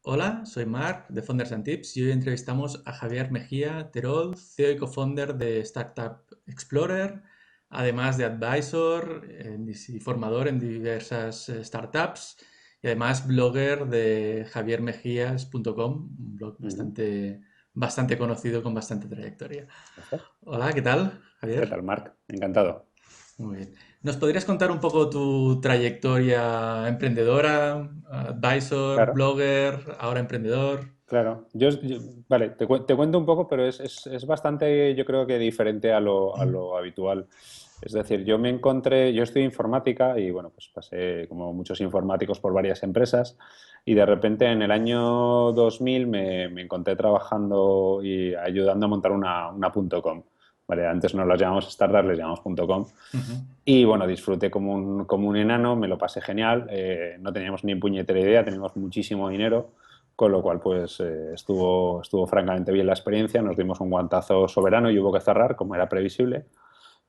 Hola, soy Marc de Founders and Tips y hoy entrevistamos a Javier Mejía Terol, CEO y co-founder de Startup Explorer, además de advisor y formador en diversas startups y además blogger de javiermejías.com, un blog Ujú. bastante conocido con bastante trayectoria. Gracias. Hola, ¿qué tal, ¿Qué Javier? tal, Marc? Encantado. Muy bien. ¿Nos podrías contar un poco tu trayectoria emprendedora, advisor, Claro, blogger, ahora emprendedor? claro. Vale, te cuento un poco, pero es bastante, yo creo que diferente a lo habitual. Es decir, yo estudié informática y bueno, pues pasé como muchos informáticos por varias empresas y de repente en el año 2000 me encontré trabajando y ayudando a montar una .com. Vale, antes no las llamamos startups, les llamamos .com. Ujú. Y bueno, disfruté como un enano, me lo pasé genial, no teníamos ni puñetera idea, teníamos muchísimo dinero, con lo cual pues estuvo francamente bien la experiencia, nos dimos un guantazo soberano y hubo que cerrar, como era previsible,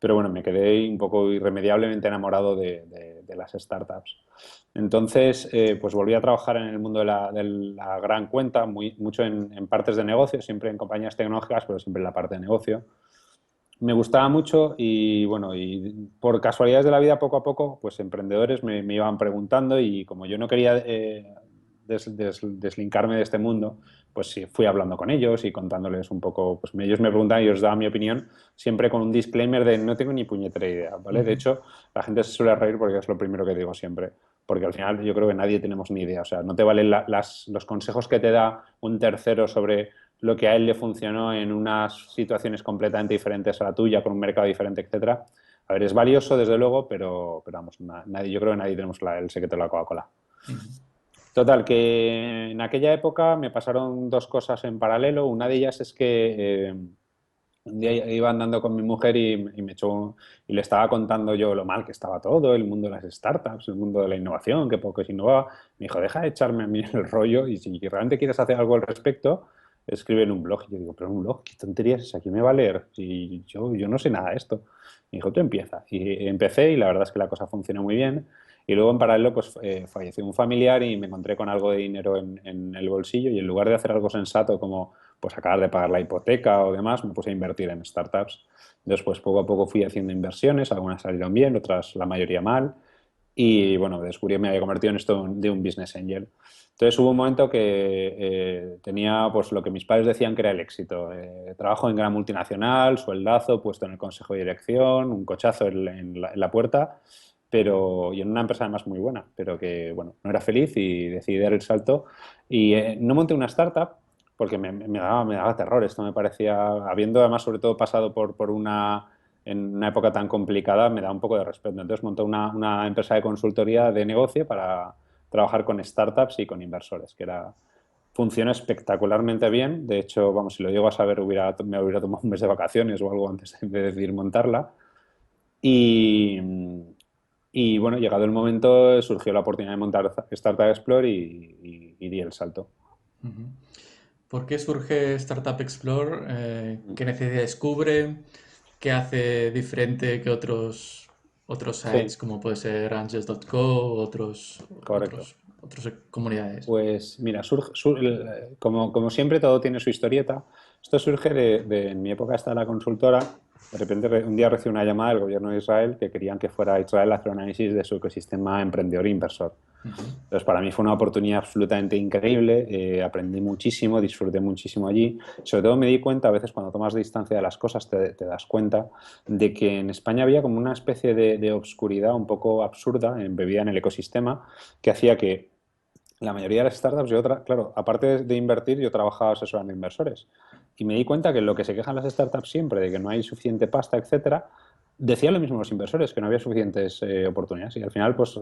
pero bueno, me quedé un poco irremediablemente enamorado de las startups. Entonces, pues volví a trabajar en el mundo de la gran cuenta, mucho en partes de negocio, siempre en compañías tecnológicas, pero siempre en la parte de negocio. Me gustaba mucho y bueno, y por casualidades de la vida, poco a poco, pues emprendedores me iban preguntando y como yo no quería deslinkarme de este mundo, pues sí, fui hablando con ellos y contándoles un poco, pues ellos me preguntaban y yo les daba mi opinión, siempre con un disclaimer de no tengo ni puñetera idea, ¿vale? De Ujú. hecho, la gente se suele reír porque es lo primero que digo siempre, porque al final yo creo que nadie tenemos ni idea, o sea, no te valen los consejos que te da un tercero sobre lo que a él le funcionó en unas situaciones completamente diferentes a la tuya, con un mercado diferente, etcétera. A ver, es valioso, desde luego, pero vamos, nadie, yo creo que nadie tenemos el secreto de la Coca-Cola. Ujú. Total, que en aquella época me pasaron dos cosas en paralelo. Una de ellas es que un día iba andando con mi mujer y me echó y le estaba contando yo lo mal que estaba todo, el mundo de las startups, el mundo de la innovación, que poco se innovaba. Me dijo, deja de echarme a mí el rollo y si realmente quieres hacer algo al respecto, escribe en un blog. Y yo digo, pero un blog, ¿qué tonterías es? ¿A quién me va a leer? Si yo no sé nada de esto. Me dijo, tú empieza. Y empecé y la verdad es que la cosa funcionó muy bien. Y luego en paralelo pues falleció un familiar y me encontré con algo de dinero en el bolsillo y en lugar de hacer algo sensato como pues acabar de pagar la hipoteca o demás, me puse a invertir en startups. Después, poco a poco fui haciendo inversiones, algunas salieron bien, otras la mayoría mal. Y bueno, descubrí que me había convertido en esto de un business angel. Entonces hubo un momento que tenía pues lo que mis padres decían que era el éxito. Trabajo en gran multinacional, sueldazo, puesto en el consejo de dirección, un cochazo en la puerta, y en una empresa además muy buena, pero que bueno, no era feliz y decidí dar el salto. Y no monté una startup, porque me daba terror. Esto me parecía, habiendo además sobre todo pasado en una época tan complicada, me da un poco de respeto. Entonces monté una empresa de consultoría de negocio para trabajar con startups y con inversores, funciona espectacularmente bien. De hecho, vamos, si lo llego a saber, me hubiera tomado un mes de vacaciones o algo antes de decidir montarla. Y, y bueno, llegado el momento, surgió la oportunidad de montar Startup Explore y di el salto. Ujú. ¿Por qué surge Startup Explore? ¿Qué necesidad descubre? ¿Qué hace diferente que otros Sí, sites como puede ser Angels.co o correcto. otras comunidades? Pues mira, como siempre todo tiene su historieta. Esto surge en mi época hasta la consultora. De repente un día recibí una llamada del gobierno de Israel que querían que fuera a Israel a hacer un análisis de su ecosistema emprendedor e inversor. Ujú. Entonces para mí fue una oportunidad absolutamente increíble, aprendí muchísimo, disfruté muchísimo allí. Sobre todo me di cuenta, a veces cuando tomas distancia de las cosas te das cuenta de que en España había como una especie de obscuridad un poco absurda embebida en el ecosistema que hacía que la mayoría de las startups, claro, aparte de invertir, yo trabajaba asesorando inversores. Y me di cuenta que lo que se quejan las startups siempre, de que no hay suficiente pasta, etcétera, decían lo mismo los inversores, que no había suficientes oportunidades. Y al final, pues,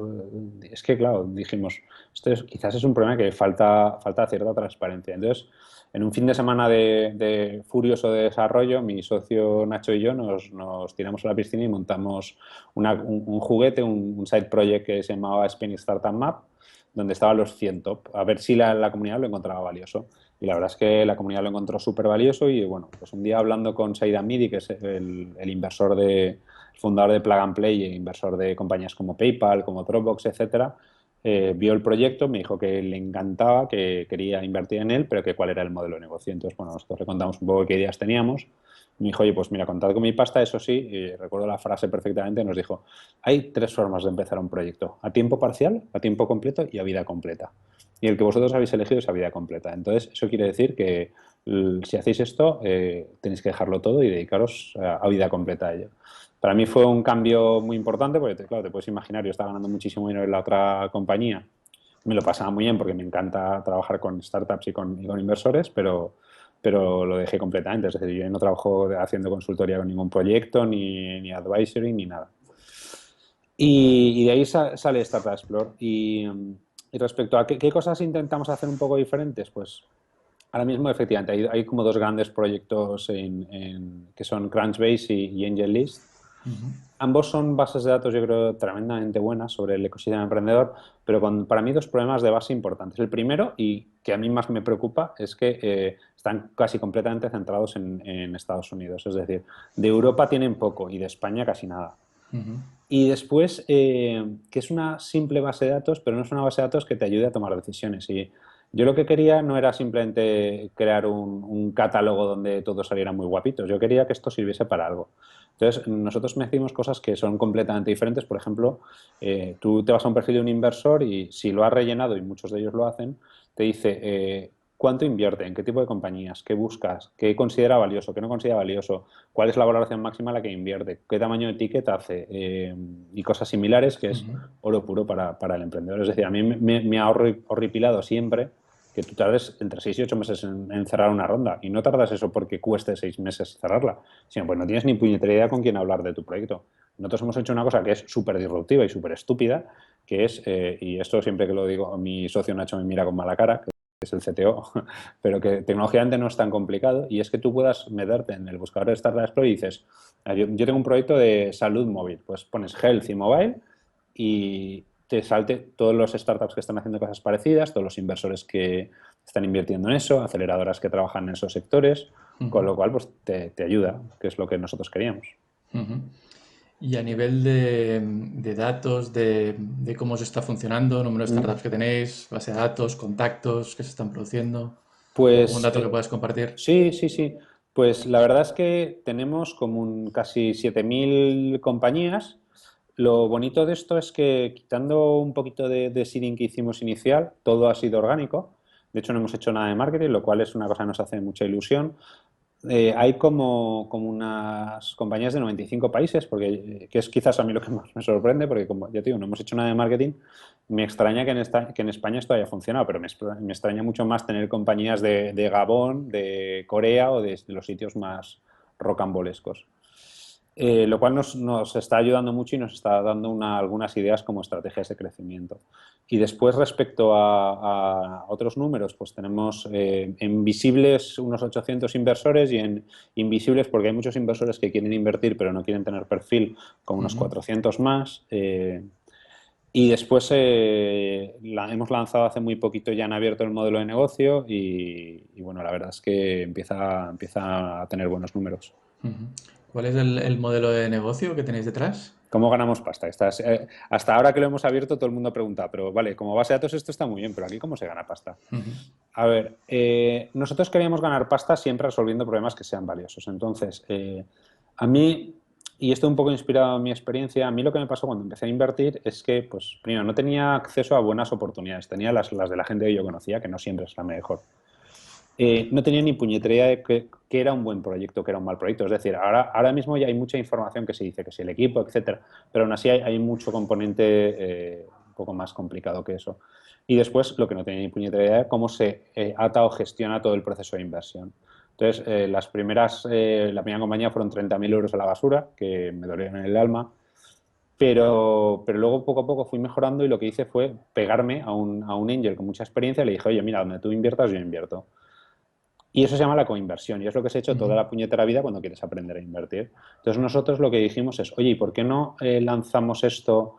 es que, claro, dijimos, quizás es un problema que falta cierta transparencia. Entonces, en un fin de semana de furioso de desarrollo, mi socio Nacho y yo nos tiramos a la piscina y montamos un juguete, un side project que se llamaba Spain Startup Map, donde estaban los 100 top, a ver si la comunidad lo encontraba valioso. Y la verdad es que la comunidad lo encontró súper valioso y bueno, pues un día hablando con Said Amidi, que es el inversor el fundador de Plug and Play e inversor de compañías como PayPal, como Dropbox, etcétera, vio el proyecto, me dijo que le encantaba, que quería invertir en él, pero que cuál era el modelo de negocio. Entonces, bueno, nosotros le contamos un poco qué ideas teníamos. Me dijo, oye, pues mira, contad con mi pasta, eso sí, y recuerdo la frase perfectamente, nos dijo, hay tres formas de empezar un proyecto: a tiempo parcial, a tiempo completo y a vida completa. Y el que vosotros habéis elegido es a vida completa. Entonces, eso quiere decir que si hacéis esto, tenéis que dejarlo todo y dedicaros a vida completa a ello. Para mí fue un cambio muy importante porque, claro, te puedes imaginar, yo estaba ganando muchísimo dinero en la otra compañía, me lo pasaba muy bien porque me encanta trabajar con startups y con inversores, pero lo dejé completamente. Es decir, yo no trabajo haciendo consultoría con ningún proyecto, ni advisory, ni nada. Y de ahí sale Startup Explore. Y respecto a qué cosas intentamos hacer un poco diferentes, pues ahora mismo efectivamente hay como dos grandes proyectos que son Crunchbase y AngelList. Ujú. Ambos son bases de datos, yo creo, tremendamente buenas sobre el ecosistema emprendedor, pero para mí dos problemas de base importantes. El primero, y que a mí más me preocupa, es que están casi completamente centrados en Estados Unidos. Es decir, de Europa tienen poco y de España casi nada. Ujú. Y después, que es una simple base de datos, pero no es una base de datos que te ayude a tomar decisiones. Y yo lo que quería no era simplemente crear un catálogo donde todo saliera muy guapitos. Yo quería que esto sirviese para algo. Entonces, nosotros decimos cosas que son completamente diferentes. Por ejemplo, tú te vas a un perfil de un inversor y si lo has rellenado, y muchos de ellos lo hacen, te dice cuánto invierte, en qué tipo de compañías, qué buscas, qué considera valioso, qué no considera valioso, cuál es la valoración máxima a la que invierte, qué tamaño de ticket hace y cosas similares, que es Ujú. oro puro para el emprendedor. Es decir, a mí me ha horripilado siempre que tú tardes entre 6 y 8 meses en cerrar una ronda. Y no tardas eso porque cueste 6 meses cerrarla, sino pues no tienes ni puñetera idea con quién hablar de tu proyecto. Nosotros hemos hecho una cosa que es súper disruptiva y súper estúpida, que es, y esto siempre que lo digo, mi socio Nacho me mira con mala cara, que es el CTO, pero que tecnológicamente no es tan complicado, y es que tú puedas meterte en el buscador de Startup Explorer y dices, yo tengo un proyecto de salud móvil, pues pones health y mobile y te salte todos los startups que están haciendo cosas parecidas, todos los inversores que están invirtiendo en eso, aceleradoras que trabajan en esos sectores, Ujú. con lo cual pues te ayuda, que es lo que nosotros queríamos. Ujú. Y a nivel de datos, de cómo se está funcionando, número de Mm. startups que tenéis, base de datos, contactos que se están produciendo, algún Pues dato que puedas compartir. sí, sí, sí. Pues la verdad es que tenemos como casi 7.000 compañías. Lo bonito de esto es que quitando un poquito de seeding que hicimos inicial, todo ha sido orgánico. De hecho, no hemos hecho nada de marketing, lo cual es una cosa que nos hace mucha ilusión. Hay como unas compañías de 95 países, porque, que es quizás a mí lo que más me sorprende, porque como ya te digo, no hemos hecho nada de marketing. Me extraña que en España esto haya funcionado, pero me extraña mucho más tener compañías de Gabón, de Corea o de los sitios más rocambolescos. Lo cual nos está ayudando mucho y nos está dando algunas ideas como estrategias de crecimiento. Y después, respecto a otros números, pues tenemos en visibles unos 800 inversores y en invisibles, porque hay muchos inversores que quieren invertir pero no quieren tener perfil, con unos Ujú. 400 más. Y después hemos lanzado hace muy poquito, ya han abierto el modelo de negocio y bueno, la verdad es que empieza a tener buenos números. Ujú. ¿Cuál es el modelo de negocio que tenéis detrás? ¿Cómo ganamos pasta? Hasta ahora que lo hemos abierto todo el mundo pregunta, pero vale, como base de datos esto está muy bien, pero aquí ¿cómo se gana pasta? Ujú. A ver, nosotros queríamos ganar pasta siempre resolviendo problemas que sean valiosos. Entonces, a mí, y esto un poco inspirado en mi experiencia, a mí lo que me pasó cuando empecé a invertir es que, pues, primero, no tenía acceso a buenas oportunidades. Tenía las de la gente que yo conocía, que no siempre es la mejor. No tenía ni puñetera idea de que era un buen proyecto, que era un mal proyecto. Es decir, ahora mismo ya hay mucha información que se dice, que si el equipo, etcétera, pero aún así hay mucho componente un poco más complicado que eso. Y después, lo que no tenía ni puñetera idea es cómo se ata o gestiona todo el proceso de inversión. Entonces, la primera compañía fueron 30.000 euros a la basura, que me dolieron en el alma, pero luego poco a poco fui mejorando y lo que hice fue pegarme a un angel con mucha experiencia y le dije, oye, mira, donde tú inviertas, yo invierto. Y eso se llama la coinversión y es lo que se ha hecho Ujú. toda la puñetera vida cuando quieres aprender a invertir. Entonces nosotros lo que dijimos es, oye, ¿y por qué no lanzamos esto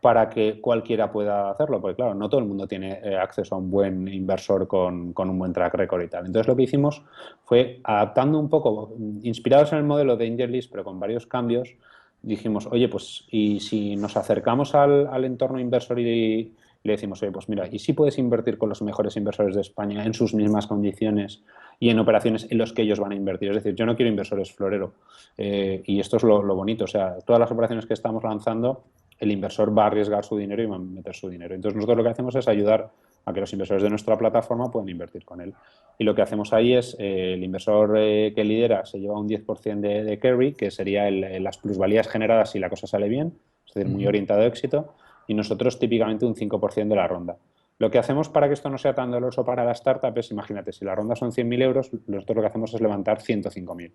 para que cualquiera pueda hacerlo? Porque claro, no todo el mundo tiene acceso a un buen inversor con un buen track record y tal. Entonces lo que hicimos fue, adaptando un poco, inspirados en el modelo de AngelList, pero con varios cambios, dijimos, oye, pues, ¿y si nos acercamos al entorno inversor y le decimos, oye, pues mira, ¿y si puedes invertir con los mejores inversores de España en sus mismas condiciones y en operaciones en los que ellos van a invertir? Es decir, yo no quiero inversores florero. Y esto es lo bonito. O sea, todas las operaciones que estamos lanzando, el inversor va a arriesgar su dinero y va a meter su dinero. Entonces, nosotros lo que hacemos es ayudar a que los inversores de nuestra plataforma puedan invertir con él. Y lo que hacemos ahí es, el inversor que lidera se lleva un 10% de carry, que sería las plusvalías generadas si la cosa sale bien, es decir, muy orientado a éxito, y nosotros típicamente un 5% de la ronda. Lo que hacemos para que esto no sea tan doloroso para la startup es, imagínate, si la ronda son 100.000 euros, nosotros lo que hacemos es levantar 105.000.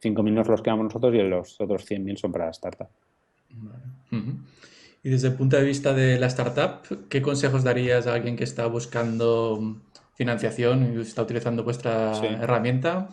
5.000 nos los quedamos nosotros y los otros 100.000 son para la startup. Ujú. Y desde el punto de vista de la startup, ¿qué consejos darías a alguien que está buscando financiación y está utilizando vuestra Sí. herramienta?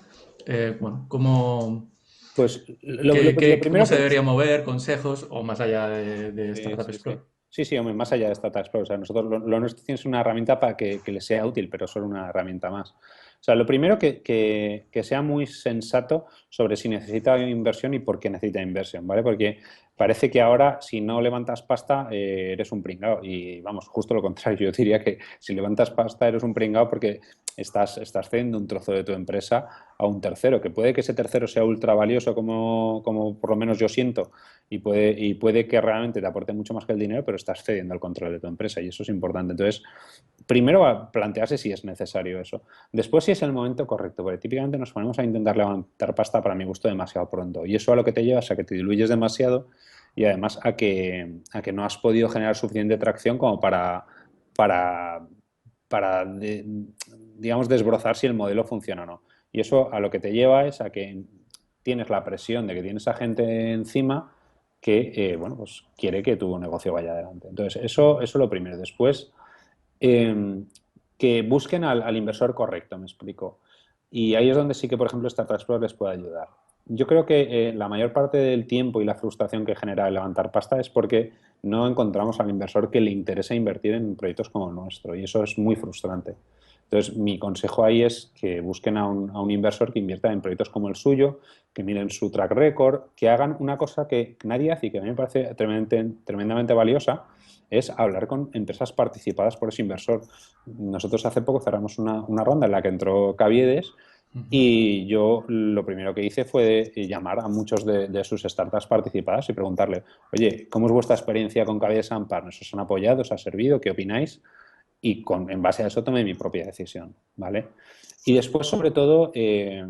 Bueno, ¿cómo, Pues lo cómo primero se que... debería mover? ¿Consejos o más allá de Sí, Startup sí, sí. Explore? Sí, sí, hombre, más allá de Startup Explorer. O sea, nosotros lo nuestro es una herramienta para que les sea útil, pero solo una herramienta más. O sea, lo primero que sea muy sensato sobre si necesita inversión y por qué necesita inversión, ¿vale? Porque parece que ahora si no levantas pasta eres un pringao. Y vamos, justo lo contrario. Yo diría que si levantas pasta eres un pringao porque estás cediendo un trozo de tu empresa a un tercero, que puede que ese tercero sea ultra valioso como por lo menos yo siento y puede que realmente te aporte mucho más que el dinero, pero estás cediendo el control de tu empresa y eso es importante. Entonces, primero plantearse si es necesario eso. Después, si es el momento correcto, porque típicamente nos ponemos a intentar levantar pasta para mi gusto demasiado pronto. Y eso a lo que te lleva es a que te diluyes demasiado y además a que no has podido generar suficiente tracción como para, para digamos, desbrozar si el modelo funciona o no. Y eso a lo que te lleva es a que tienes la presión de que tienes a gente encima que bueno, pues quiere que tu negocio vaya adelante. Entonces, eso es lo primero. Después, eh, que busquen al inversor correcto, me explico. Y ahí es donde sí que, por ejemplo, Startup Explorer les puede ayudar. Yo creo que la mayor parte del tiempo y la frustración que genera el levantar pasta es porque no encontramos al inversor que le interese invertir en proyectos como el nuestro y eso es muy frustrante. Entonces, mi consejo ahí es que busquen a un inversor que invierta en proyectos como el suyo, que miren su track record, que hagan una cosa que nadie hace y que a mí me parece tremendamente valiosa, es hablar con empresas participadas por ese inversor. Nosotros hace poco cerramos una ronda en la que entró Caviedes y yo lo primero que hice fue llamar a muchos de sus startups participadas y preguntarle, oye, ¿cómo es vuestra experiencia con Caviedes and Partners? ¿Os han apoyado? ¿Os ha servido? ¿Qué opináis? Y en base a eso tomé mi propia decisión, ¿vale? Y después, sobre todo, que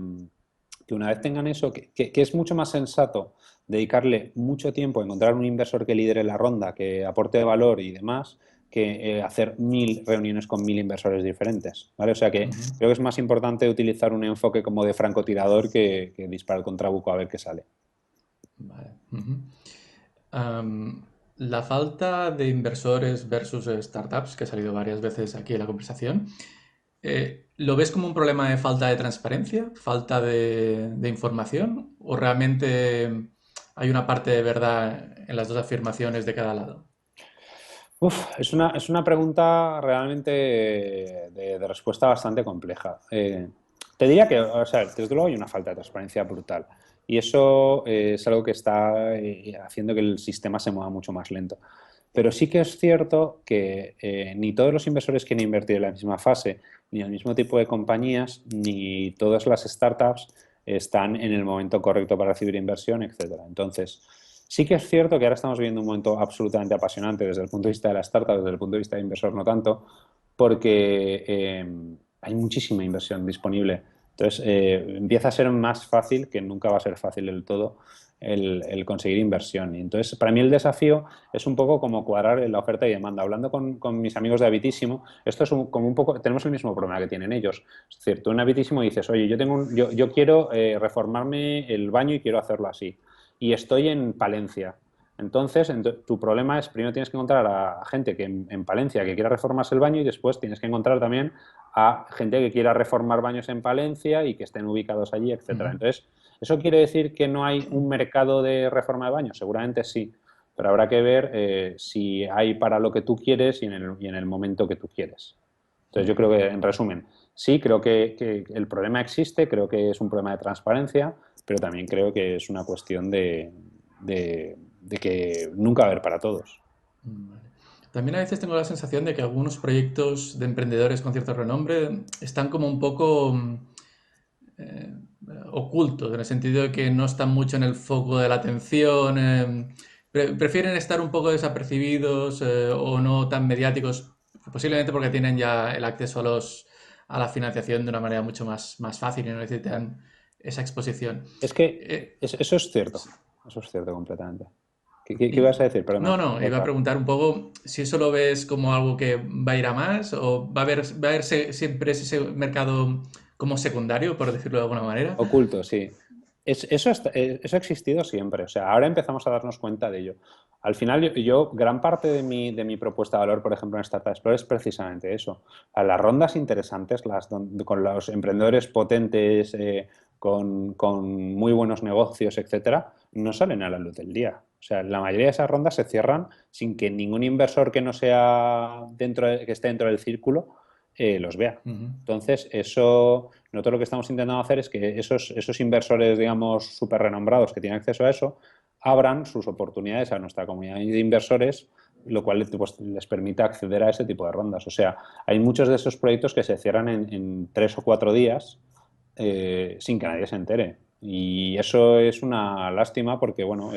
una vez tengan eso, que es mucho más sensato dedicarle mucho tiempo a encontrar un inversor que lidere la ronda, que aporte valor y demás, que hacer 1.000 reuniones con 1.000 inversores diferentes, ¿vale? O sea que creo que es más importante utilizar un enfoque como de francotirador que disparar contra buco a ver qué sale. Vale. La falta de inversores versus startups, que ha salido varias veces aquí en la conversación, ¿lo ves como un problema de falta de transparencia, falta de información, o realmente hay una parte de verdad en las dos afirmaciones de cada lado? Uf, es una pregunta realmente de respuesta bastante compleja. Te diría que, o sea, desde luego hay una falta de transparencia brutal y eso es algo que está haciendo que el sistema se mueva mucho más lento. Pero sí que es cierto que ni todos los inversores quieren invertir en la misma fase, ni en el mismo tipo de compañías, ni todas las startups están en el momento correcto para recibir inversión, etcétera. Entonces, sí que es cierto que ahora estamos viviendo un momento absolutamente apasionante desde el punto de vista de la startup, desde el punto de vista de inversor no tanto, porque hay muchísima inversión disponible. Entonces, empieza a ser más fácil, que nunca va a ser fácil del todo, el conseguir inversión. Y entonces, para mí el desafío es un poco como cuadrar la oferta y demanda. Hablando con mis amigos de Habitísimo, esto es como un poco, tenemos el mismo problema que tienen ellos. Es decir, tú en Habitísimo dices, oye, yo quiero reformarme el baño y quiero hacerlo así. Y estoy en Palencia. Entonces, tu problema es, primero tienes que encontrar a gente que en Palencia que quiera reformarse el baño y después tienes que encontrar también a gente que quiera reformar baños en Palencia y que estén ubicados allí, etcétera. Ujú. Entonces, ¿eso quiere decir que no hay un mercado de reforma de baños? Seguramente sí, pero habrá que ver si hay para lo que tú quieres y en el momento que tú quieres. Entonces, yo creo que, en resumen, sí, creo que el problema existe, creo que es un problema de transparencia, pero también creo que es una cuestión de que nunca va a haber para todos. Vale. También a veces tengo la sensación de que algunos proyectos de emprendedores con cierto renombre están como un poco eh, ocultos, en el sentido de que no están mucho en el foco de la atención, prefieren estar un poco desapercibidos o no tan mediáticos, posiblemente porque tienen ya el acceso a la financiación de una manera mucho más fácil y no necesitan esa exposición. Es que Eh, eso es cierto completamente. ¿Qué y- ibas a decir? no, Perdona, no, iba a cortar. preguntar un poco si eso lo ves como algo que va a ir a más o va a haber siempre ese mercado como secundario, por decirlo de alguna manera. Oculto, sí. Eso ha existido siempre. O sea, ahora empezamos a darnos cuenta de ello. Al final, gran parte de mi propuesta de valor, por ejemplo, en Startup Explorer es precisamente eso. A las rondas interesantes, con los emprendedores potentes, con muy buenos negocios, etcétera, no salen a la luz del día. O sea, la mayoría de esas rondas se cierran sin que ningún inversor que no sea que esté dentro del círculo los vea. Ujú. Entonces, nosotros lo que estamos intentando hacer es que esos inversores, digamos, súper renombrados que tienen acceso a eso, abran sus oportunidades a nuestra comunidad de inversores, lo cual pues, les permite acceder a ese tipo de rondas. O sea, hay muchos de esos proyectos que se cierran en 3 o 4 días sin que nadie se entere. Y eso es una lástima porque, bueno,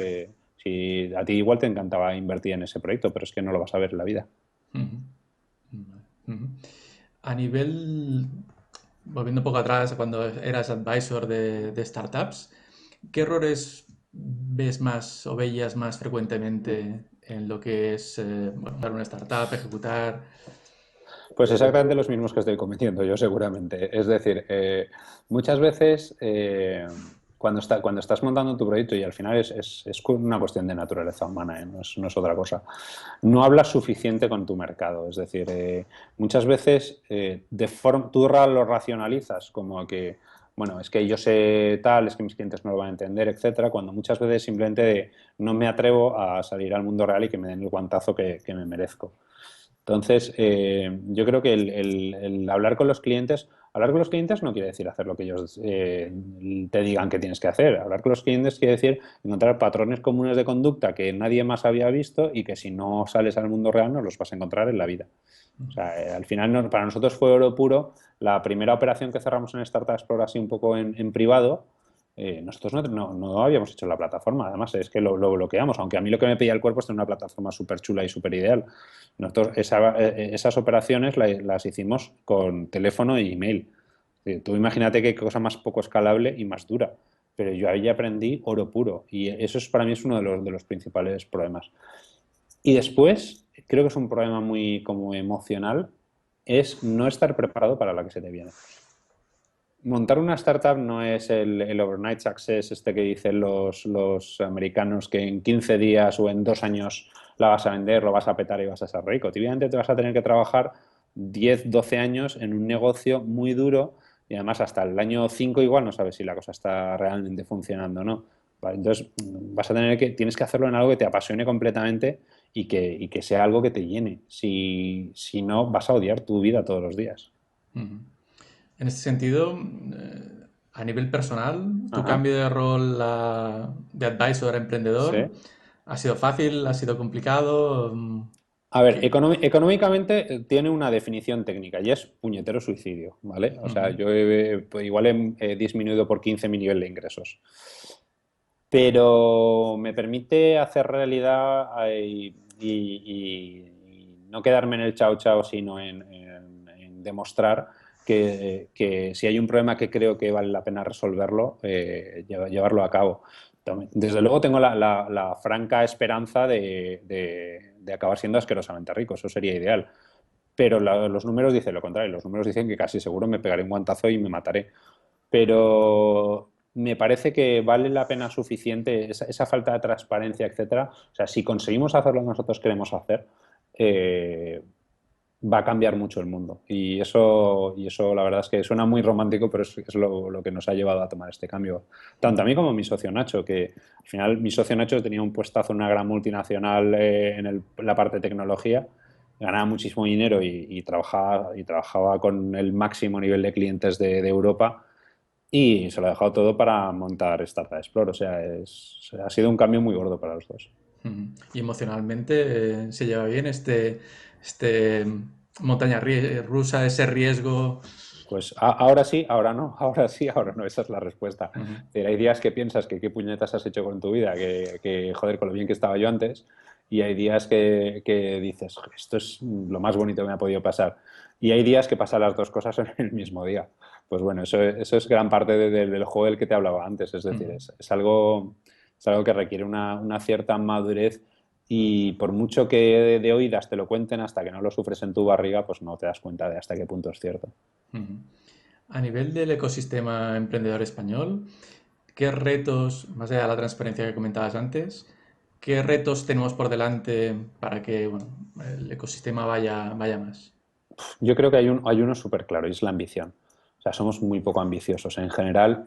si a ti igual te encantaba invertir en ese proyecto, pero es que no lo vas a ver en la vida. Ujú. Ujú. A nivel, volviendo un poco atrás, cuando eras advisor de startups, ¿qué errores ves más o veías más frecuentemente en lo que es bueno, dar una startup, ejecutar? Pues exactamente los mismos que estoy cometiendo yo, seguramente. Es decir, muchas veces cuando estás montando tu proyecto, y al final es una cuestión de naturaleza humana, no es otra cosa, no hablas suficiente con tu mercado. Es decir, muchas veces tú lo racionalizas como que, bueno, es que yo sé tal, es que mis clientes no lo van a entender, etcétera, cuando muchas veces simplemente no me atrevo a salir al mundo real y que me den el guantazo que me merezco. Entonces, yo creo que el hablar con los clientes no quiere decir hacer lo que ellos te digan que tienes que hacer. Hablar con los clientes quiere decir encontrar patrones comunes de conducta que nadie más había visto y que si no sales al mundo real no los vas a encontrar en la vida. O sea, al final para nosotros fue oro puro. La primera operación que cerramos en Startup Explorer así un poco en privado, nosotros no habíamos hecho la plataforma. Además, es que lo bloqueamos, aunque a mí lo que me pedía el cuerpo es tener una plataforma súper chula y súper ideal. Nosotros esas operaciones las hicimos con teléfono y email. Tú imagínate qué cosa más poco escalable y más dura. Pero yo ahí aprendí oro puro y eso para mí es uno de los principales problemas. Y después, creo que es un problema muy como emocional, es no estar preparado para la que se te viene. Montar una startup no es el overnight success este que dicen los americanos que en 15 días o en 2 años la vas a vender, lo vas a petar y vas a ser rico. Obviamente te vas a tener que trabajar 10, 12 años en un negocio muy duro y además hasta el año 5 igual no sabes si la cosa está realmente funcionando o no. Vale, entonces tienes que hacerlo en algo que te apasione completamente y que sea algo que te llene. Si no, vas a odiar tu vida todos los días. Ujú. En este sentido, a nivel personal, tu Ajá. cambio de rol de advisor a Sí. emprendedor, ¿ha sido fácil? ¿Ha sido complicado? A ver, ¿Qué? económicamente tiene una definición técnica y es puñetero suicidio, ¿vale? O sea, Ujú. yo pues igual he disminuido por 15 mi nivel de ingresos, pero me permite hacer realidad y no quedarme en el chao chao, sino en demostrar que si hay un problema que creo que vale la pena resolverlo, llevarlo a cabo. Desde luego tengo la franca esperanza de acabar siendo asquerosamente rico, eso sería ideal. Pero los números dicen lo contrario, los números dicen que casi seguro me pegaré un guantazo y me mataré. Pero me parece que vale la pena suficiente esa falta de transparencia, etcétera. O sea, si conseguimos hacer lo que nosotros queremos hacer, eh, va a cambiar mucho el mundo. Y eso la verdad es que suena muy romántico, pero es lo que nos ha llevado a tomar este cambio. Tanto a mí como a mi socio Nacho, que al final mi socio Nacho tenía un puestazo en una gran multinacional la parte de tecnología, ganaba muchísimo dinero y trabajaba con el máximo nivel de clientes de Europa y se lo ha dejado todo para montar Startup Explore. O sea, ha sido un cambio muy gordo para los dos. Ujú. Y emocionalmente se lleva bien este montaña rusa, ese riesgo. Pues ahora sí, ahora no, ahora sí, ahora no, esa es la respuesta. Ujú, Es decir, hay días que piensas que qué puñetas has hecho con tu vida, joder, con lo bien que estaba yo antes, y hay días que dices, "Joder, esto es lo más bonito que me ha podido pasar". Y hay días que pasan las dos cosas en el mismo día. Pues bueno, eso es gran parte del juego del que te hablaba antes, es decir, ujú, es algo que requiere una cierta madurez y por mucho que de oídas te lo cuenten, hasta que no lo sufres en tu barriga, pues no te das cuenta de hasta qué punto es cierto. ujú. A nivel del ecosistema emprendedor español, ¿qué retos, más allá de la transparencia que comentabas antes, qué retos tenemos por delante para que bueno, el ecosistema vaya más? Yo creo que hay uno súper claro y es la ambición. O sea, somos muy poco ambiciosos. En general,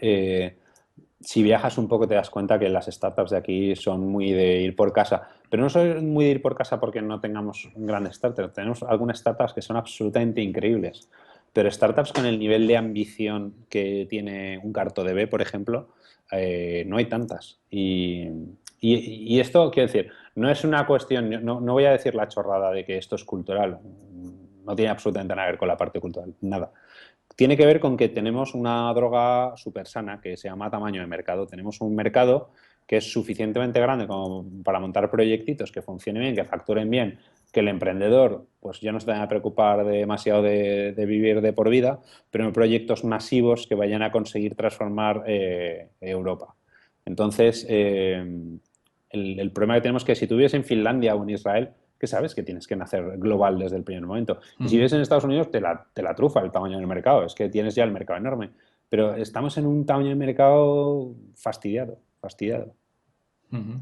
si viajas un poco te das cuenta que las startups de aquí son muy de ir por casa. Pero no son muy de ir por casa porque no tengamos un gran startup. Tenemos algunas startups que son absolutamente increíbles. Pero startups con el nivel de ambición que tiene un CartoDB, por ejemplo, no hay tantas. Y esto, quiero decir, no es una cuestión, no voy a decir la chorrada de que esto es cultural. No tiene absolutamente nada que ver con la parte cultural, nada. Tiene que ver con que tenemos una droga súper sana que se llama tamaño de mercado. Tenemos un mercado que es suficientemente grande como para montar proyectitos que funcionen bien, que facturen bien, que el emprendedor pues ya no se tenga que preocupar demasiado de vivir de por vida, pero en proyectos masivos que vayan a conseguir transformar Europa. Entonces, el problema que tenemos es que si tú vives en Finlandia o en Israel, que sabes que tienes que nacer global desde el primer momento. Y si Ujú, vives en Estados Unidos, te la trufa el tamaño del mercado. Es que tienes ya el mercado enorme. Pero estamos en un tamaño de mercado fastidiado, fastidiado. ujú.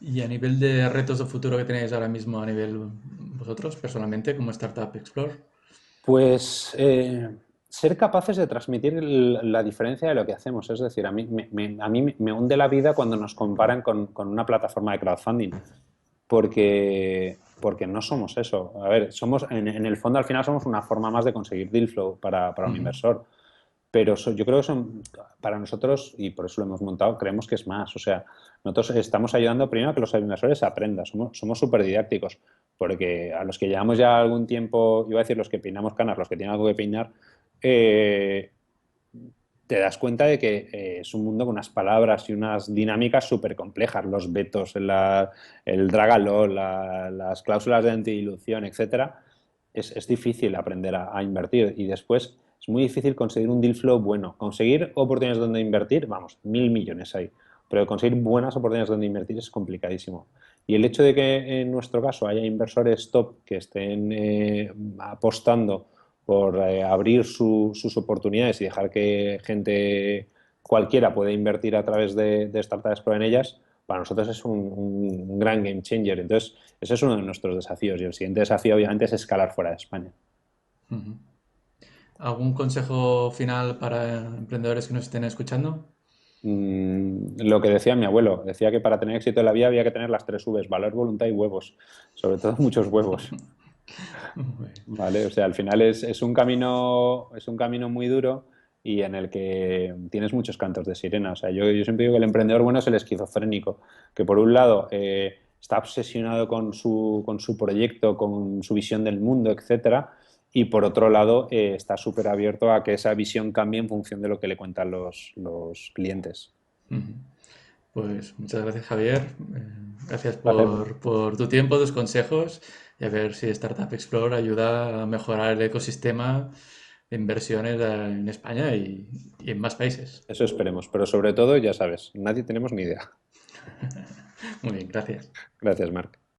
Y a nivel de retos de futuro que tenéis ahora mismo a nivel vosotros, personalmente, como Startup Explore. Pues ser capaces de transmitir la diferencia de lo que hacemos. Es decir, a mí me hunde la vida cuando nos comparan con una plataforma de crowdfunding. Porque no somos eso. A ver, en el fondo al final somos una forma más de conseguir deal flow para un Ujú, inversor. Pero yo creo que para nosotros, y por eso lo hemos montado, creemos que es más. O sea, nosotros estamos ayudando primero a que los inversores aprendan. Somos súper didácticos, porque a los que llevamos ya algún tiempo, iba a decir los que peinamos canas, los que tienen algo que peinar, eh, te das cuenta de que es un mundo con unas palabras y unas dinámicas súper complejas, los vetos, el drag along, las cláusulas de antidilución, etcétera. Es difícil aprender a invertir y después es muy difícil conseguir un deal flow bueno. Conseguir oportunidades donde invertir, vamos, 1.000 millones hay, pero conseguir buenas oportunidades donde invertir es complicadísimo. Y el hecho de que en nuestro caso haya inversores top que estén apostando por abrir sus oportunidades y dejar que gente cualquiera pueda invertir a través de Startup Pro en ellas, para nosotros es un gran game changer. Entonces, ese es uno de nuestros desafíos. Y el siguiente desafío, obviamente, es escalar fuera de España. ujú. ¿Algún consejo final para emprendedores que nos estén escuchando? Lo que decía mi abuelo, decía que para tener éxito en la vida había que tener las tres Vs, valor, voluntad y huevos. Sobre todo muchos huevos. Muy bien. ¿Vale? O sea, al final es un camino muy duro y en el que tienes muchos cantos de sirena. O sea, yo siempre digo que el emprendedor bueno es el esquizofrénico, que por un lado está obsesionado con su proyecto, con su visión del mundo, etcétera, y por otro lado está súper abierto a que esa visión cambie en función de lo que le cuentan los clientes. Ujú. Pues muchas gracias, Javier. Gracias Placer. por tu tiempo, tus consejos y a ver si Startup Explorer ayuda a mejorar el ecosistema de inversiones en España y en más países. Eso esperemos, pero sobre todo, ya sabes, nadie tenemos ni idea. Muy bien, gracias. Gracias, Marc.